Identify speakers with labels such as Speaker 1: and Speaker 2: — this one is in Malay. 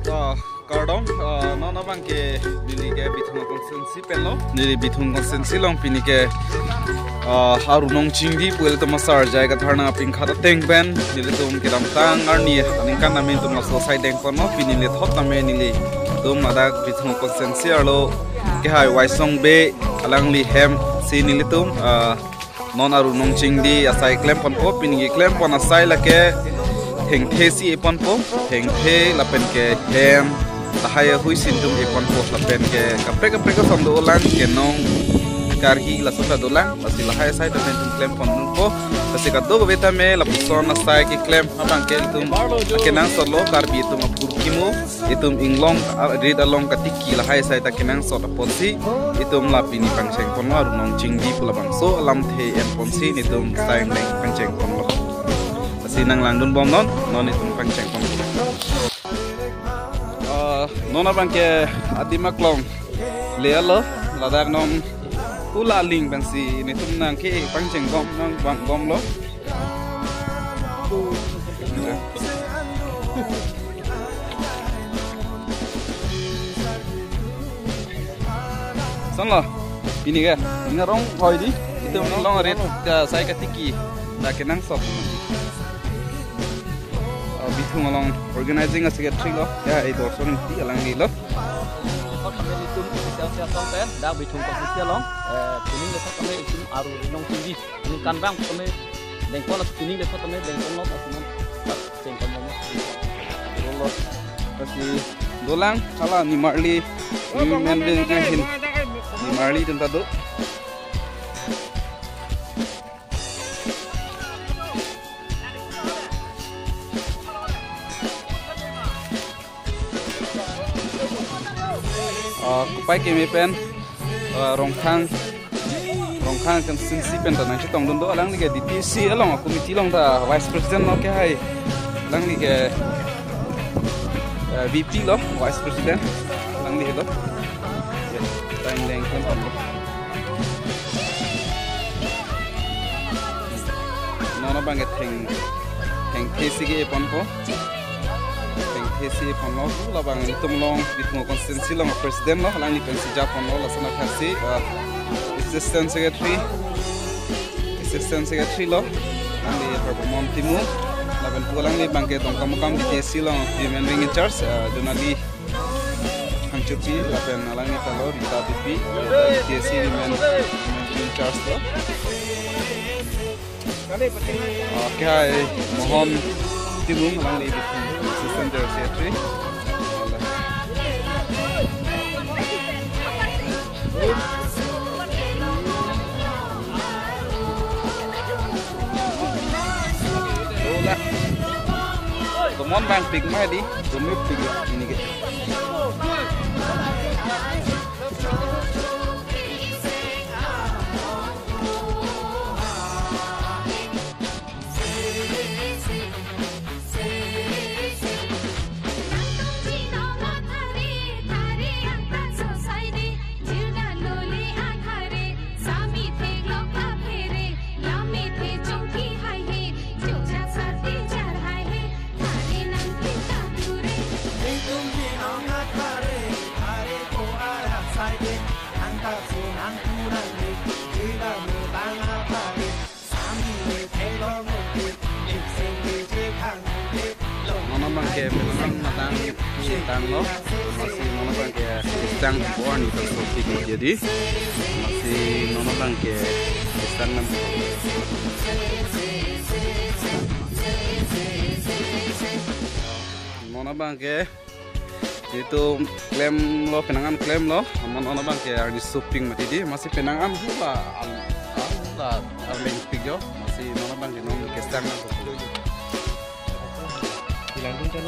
Speaker 1: Cardong no bang ke nili ke bithung consensi penlo nili bithung consensi long pini ke haru nong chingdi puel to masar jaiga tharna ping khata teng ben nili tum ke dam tang arni aning kan namin tum so sai deng kono pini le thot name nili tum ada bithung consensi alo ke hai waisong be alangli hem si nili tum non aru nong chingdi asai klem pon po pini klem pon asai la ke heng the si epon po heng the lapen ke hem tahaya hui sintum epon po lapen ke kapre ko som do lang ke nong karhi la sota do lang pasti lahaya sai to mentum klem pon po pasti ka do beta me la puson asai ke klem abang ke tum kenang solo karbi tum apur kimo itum inglong read along katiki lahaya sai ta kenang sota ponsi itum la pini pangcheng pon aru nong chingdi pula bang so alam the en ponsi nitum saing leng pangcheng pon lo sinang langdun bom non itu pangceng pon nona bangke adimak long lealo ladak nom kula ling bangsi ni tum nang ke pangceng bom nang bang bom lo san lo ini ke ngarong hoi di itu long red sai katiki ta kenang sok bithung along organizing a secretary lo ya itu sorry ti alang ni lo
Speaker 2: ko kami itu siap tong ten da bithung ko sia long tuning le kami itu aru nong tinggi ini kan bang kami deng ko tuning le kami deng ko not asun ceng ko mo
Speaker 1: lo pasti dolang ala ni marli men ben hin ni marli tenta do kupai kemi pen rongkhang kan sinsi pen tanang chitong dondo alang ni ke DPC along komiti long ta vice president lo ke hai alang ni ke VP lo vice president alang ni lo time leng kan lo nona banget heng KC ke pon po hesi pon lo bang itum long bithung constituency long president lo lang ni pensi japon lo la sana khasi assistant secretary lo lang ni performon timu la ben pulang ni bangke tong kam BTC lo human ring in charge donali hamchupi la ben lang ni talo rita BP BTC human in charge lo okay mohon timu lang ni Center Secretary. Come on, bang, pick my di. Don't pick ini ke. Bangke memang matang lo masih nono bangke istang born itu topik jadi masih nono bangke istang nam nono bangke itu klaim lo penangan klaim lo nono bangke di shopping mati masih penangan hula arming pijo masih nono bangke nono istang nam Landung kan